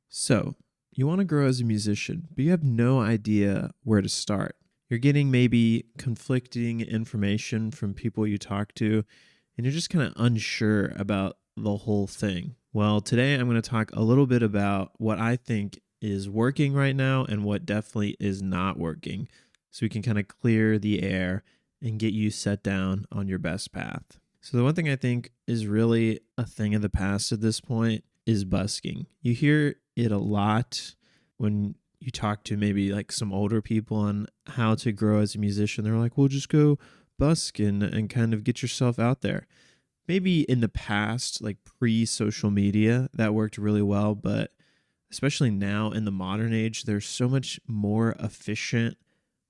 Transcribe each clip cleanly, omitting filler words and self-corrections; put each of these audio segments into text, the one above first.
So, you want to grow as a musician, but you have no idea where to start. You're getting maybe conflicting information from people you talk to, and you're just kind of unsure about the whole thing. Well, today I'm going to talk a little bit about what I think is working right now and what definitely is not working, so we can kind of clear the air and get you set down on your best path. So, the one thing I think is really a thing of the past at this point is busking. You hear it a lot when you talk to maybe like some older people on how to grow as a musician. They're like, well, just go busk and kind of get yourself out there. Maybe in the past, like pre social media, that worked really well. But especially now in the modern age, there's so much more efficient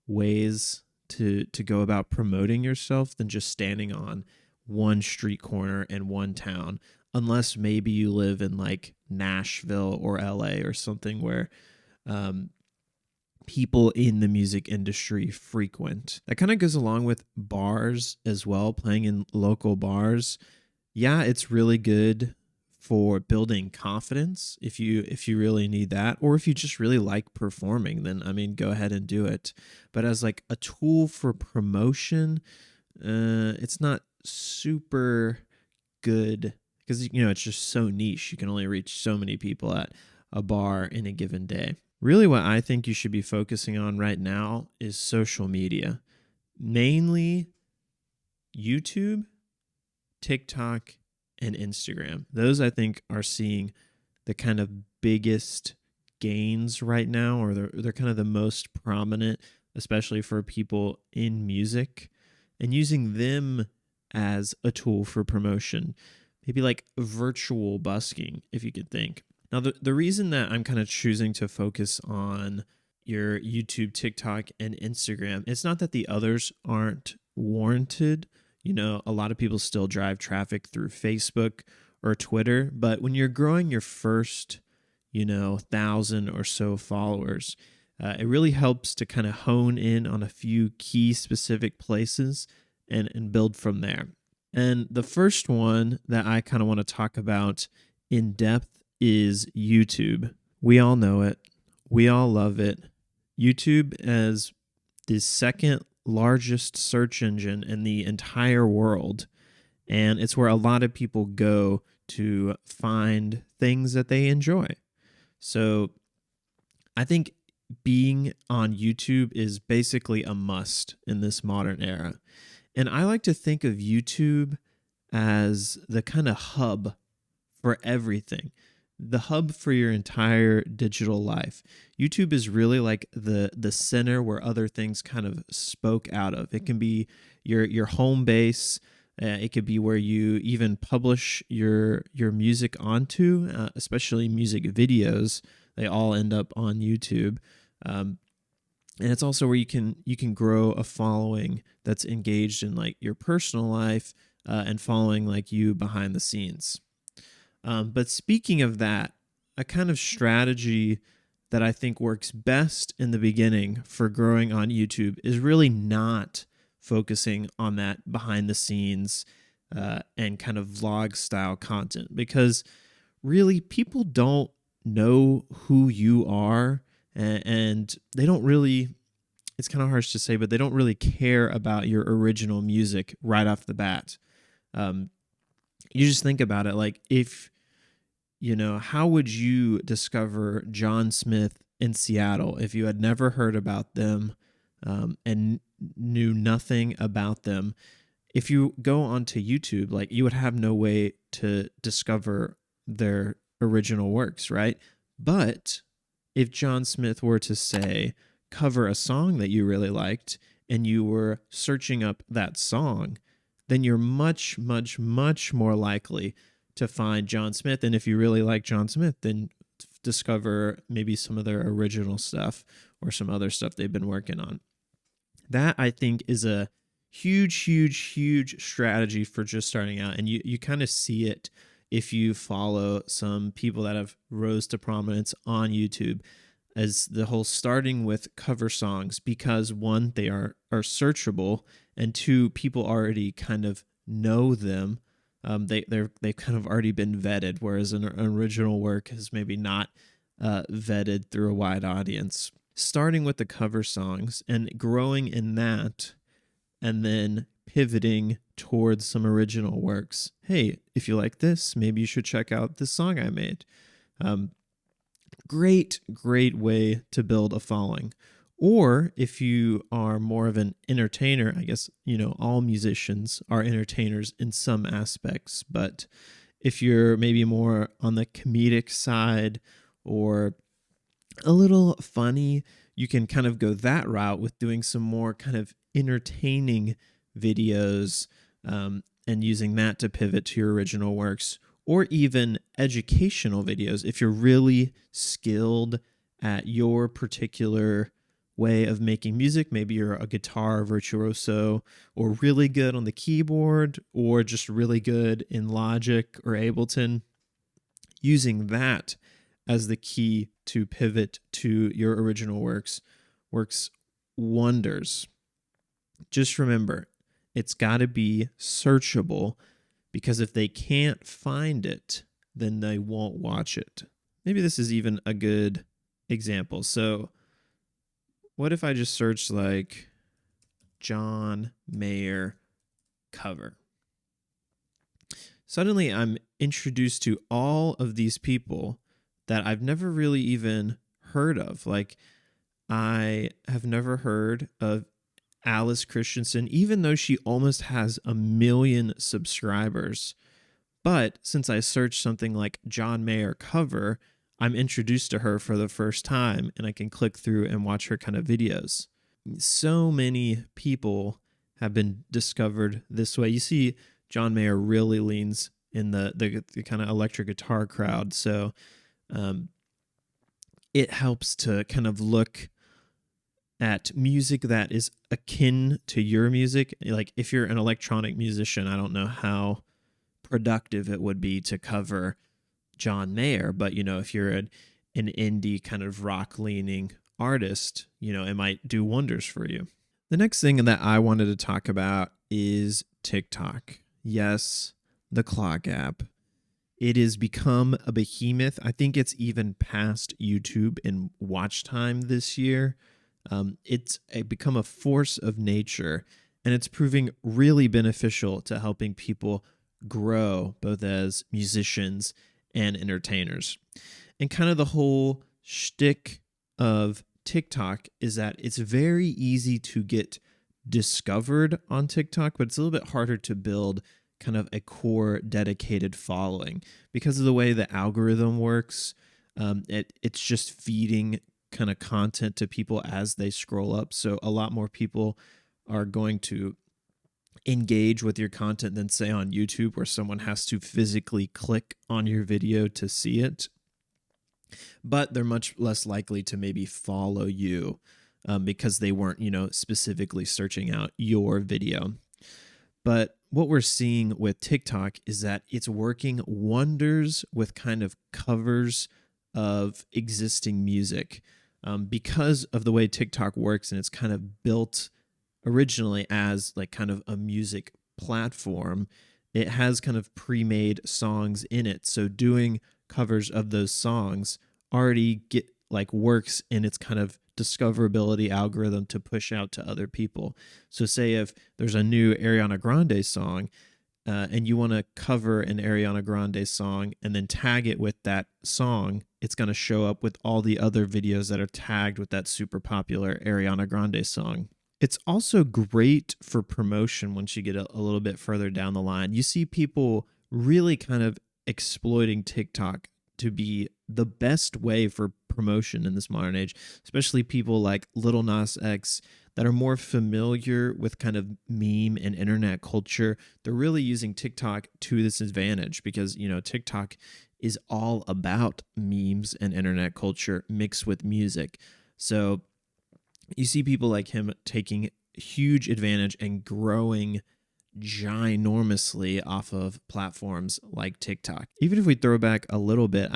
ways to go about promoting yourself than just standing on one street corner in one town, unless maybe you live in like Nashville or LA or something where um, people in the music industry frequent. That kind of goes along with bars as well, playing in local bars. Yeah, it's really good for building confidence if you really need that, or if you just really like performing, then I mean go ahead and do it. But as like a tool for promotion, it's not super good because it's just so niche. You can only reach so many people at a bar in a given day. Really, what I think you should be focusing on right now is social media, mainly YouTube, TikTok, and Instagram. Those I think are seeing the kind of biggest gains right now, or they're kind of the most prominent, especially for people in music, and using them as a tool for promotion. Maybe like virtual busking, if you could think. Now, the reason that I'm kind of choosing to focus on your YouTube, TikTok, and Instagram, it's not that the others aren't warranted. A lot of people still drive traffic through Facebook or Twitter, but when you're growing your first, 1,000 or so followers, it really helps to kind of hone in on a few key specific places and build from there. And the first one that I kind of want to talk about in depth is YouTube. We all know it. We all love it. YouTube as the second largest search engine in the entire world. And it's where a lot of people go to find things that they enjoy. So I think being on YouTube is basically a must in this modern era. And I like to think of YouTube as the kind of hub for everything, the hub for your entire digital life. YouTube is really like the center where other things kind of spoke out of. It can be your home base. It could be where you even publish your music onto, especially music videos. They all end up on YouTube. And it's also where you can grow a following that's engaged in like your personal life and following like you behind the scenes. But speaking of that, a kind of strategy that I think works best in the beginning for growing on YouTube is really not focusing on that behind the scenes and kind of vlog style content, because really people don't know who you are, and they don't really, it's kind of harsh to say, but they don't really care about your original music right off the bat. You just think about it, like if how would you discover John Smith in Seattle if you had never heard about them and knew nothing about them? If you go onto YouTube, like you would have no way to discover their original works, right? But if John Smith were to say, cover a song that you really liked, and you were searching up that song, then you're much, much, much more likely to find John Smith. And if you really like John Smith, then discover maybe some of their original stuff or some other stuff they've been working on. That I think is a huge, huge, huge strategy for just starting out. And you kind of see it if you follow some people that have rose to prominence on YouTube, as the whole starting with cover songs, because one, they are searchable, and two, people already kind of know them. They've kind of already been vetted, whereas an original work has maybe not vetted through a wide audience. Starting with the cover songs and growing in that, and then pivoting towards some original works. Hey, if you like this, maybe you should check out this song I made. Great way to build a following. Or if you are more of an entertainer, I guess, all musicians are entertainers in some aspects, but if you're maybe more on the comedic side or a little funny, you can kind of go that route with doing some more kind of entertaining videos, and using that to pivot to your original works, or even educational videos if you're really skilled at your particular way of making music. Maybe you're a guitar virtuoso, or really good on the keyboard, or just really good in Logic or Ableton. Using that as the key to pivot to your original works works wonders. Just remember, it's got to be searchable, because if they can't find it, then they won't watch it. Maybe this is even a good example. So what if I just search like John Mayer cover? Suddenly I'm introduced to all of these people that I've never really even heard of. Like, I have never heard of Alice Christensen, even though she almost has 1 million subscribers. But since I searched something like John Mayer cover, I'm introduced to her for the first time, and I can click through and watch her kind of videos. So many people have been discovered this way. You see, John Mayer really leans in the kind of electric guitar crowd. So it helps to kind of look at music that is akin to your music. Like, if you're an electronic musician, I don't know how productive it would be to cover John Mayer, but if you're an indie kind of rock leaning artist, it might do wonders for you. The next thing that I wanted to talk about is TikTok. Yes, the clock app. It has become a behemoth. I think it's even past YouTube in watch time this year. It's become a force of nature, and it's proving really beneficial to helping people grow both as musicians and entertainers. And kind of the whole shtick of TikTok is that it's very easy to get discovered on TikTok, but it's a little bit harder to build kind of a core dedicated following because of the way the algorithm works. It's just feeding kind of content to people as they scroll up. So a lot more people are going to engage with your content than, say, on YouTube, where someone has to physically click on your video to see it. But they're much less likely to maybe follow you because they weren't, specifically searching out your video. But what we're seeing with TikTok is that it's working wonders with kind of covers of existing music. Because of the way TikTok works, and it's kind of built originally as like kind of a music platform, it has kind of pre-made songs in it. So doing covers of those songs already works in its kind of discoverability algorithm to push out to other people. So say if there's a new Ariana Grande song, and you want to cover an Ariana Grande song and then tag it with that song, it's going to show up with all the other videos that are tagged with that super popular Ariana Grande song. It's also great for promotion once you get a little bit further down the line. You see people really kind of exploiting TikTok to be the best way for promotion in this modern age, especially people like Lil Nas X that are more familiar with kind of meme and internet culture. They're really using TikTok to this advantage because, TikTok is all about memes and internet culture mixed with music. So you see people like him taking huge advantage and growing ginormously off of platforms like TikTok. Even if we throw back a little bit,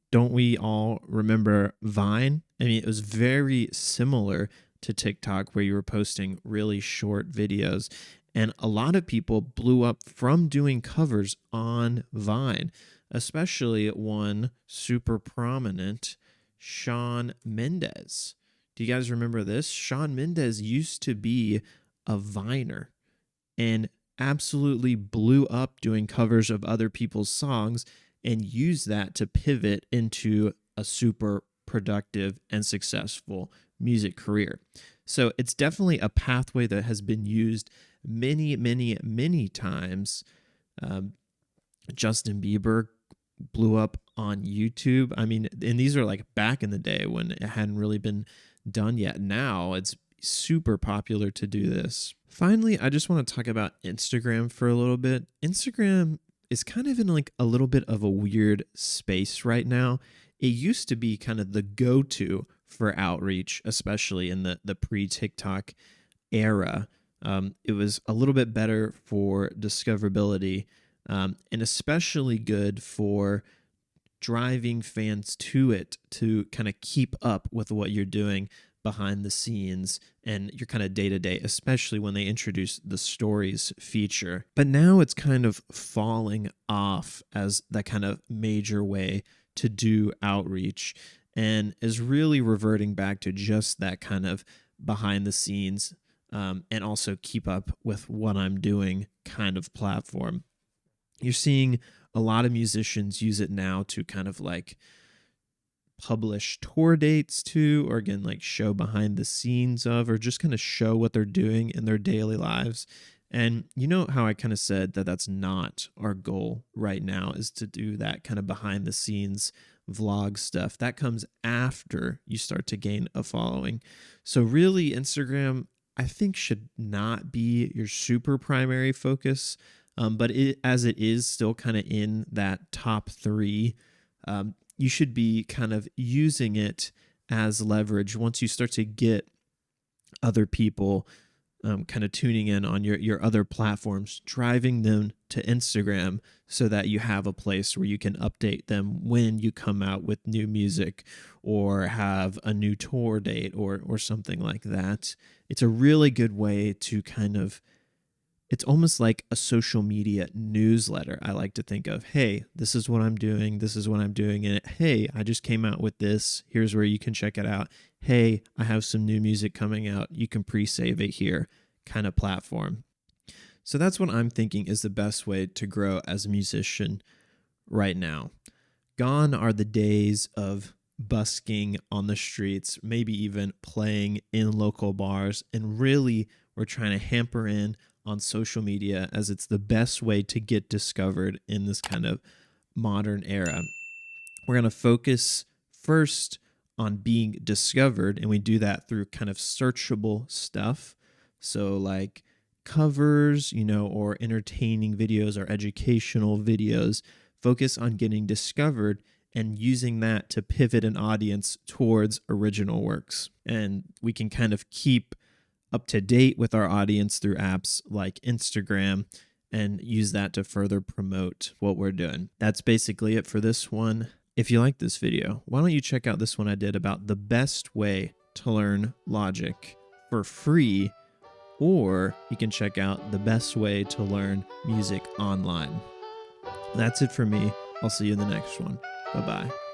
don't we all remember Vine? It was very similar to TikTok, where you were posting really short videos. And a lot of people blew up from doing covers on Vine, especially one super prominent Shawn Mendes. Do you guys remember this? Shawn Mendes used to be a Viner and absolutely blew up doing covers of other people's songs and used that to pivot into a super productive and successful music career. So it's definitely a pathway that has been used many, many, many times. Justin Bieber blew up on YouTube. I mean, and these are like back in the day when it hadn't really been done yet. Now it's super popular to do this. Finally, I just want to talk about Instagram for a little bit. Instagram is kind of in like a little bit of a weird space right now. It used to be kind of the go-to for outreach, especially in the pre-TikTok era. It was a little bit better for discoverability, and especially good for driving fans to it to kind of keep up with what you're doing behind the scenes and your kind of day-to-day, especially when they introduce the stories feature. But now it's kind of falling off as that kind of major way to do outreach and is really reverting back to just that kind of behind the scenes and also keep up with what I'm doing kind of platform. You're seeing a lot of musicians use it now to kind of like publish tour dates to, or again, like show behind the scenes of, or just kind of show what they're doing in their daily lives. And you know how I kind of said that that's not our goal right now, is to do that kind of behind the scenes vlog stuff. That comes after you start to gain a following. So really Instagram, I think, should not be your super primary focus. But as it is still kind of in that top 3, you should be kind of using it as leverage once you start to get other people kind of tuning in on your other platforms, driving them to Instagram so that you have a place where you can update them when you come out with new music or have a new tour date or something like that. It's a really good way to kind of, it's almost like a social media newsletter. I like to think of, hey, this is what I'm doing. This is what I'm doing. And hey, I just came out with this. Here's where you can check it out. Hey, I have some new music coming out. You can pre-save it here kind of platform. So that's what I'm thinking is the best way to grow as a musician right now. Gone are the days of busking on the streets, maybe even playing in local bars. And really, we're trying to hamper in on social media as it's the best way to get discovered in this kind of modern era. We're going to focus first on being discovered, and we do that through kind of searchable stuff. So like covers, or entertaining videos or educational videos. Focus on getting discovered and using that to pivot an audience towards original works. And we can kind of keep up to date with our audience through apps like Instagram and use that to further promote what we're doing. That's basically it for this one. If you like this video, why don't you check out this one I did about the best way to learn Logic for free, or you can check out the best way to learn music online. That's it for me. I'll see you in the next one. Bye-bye.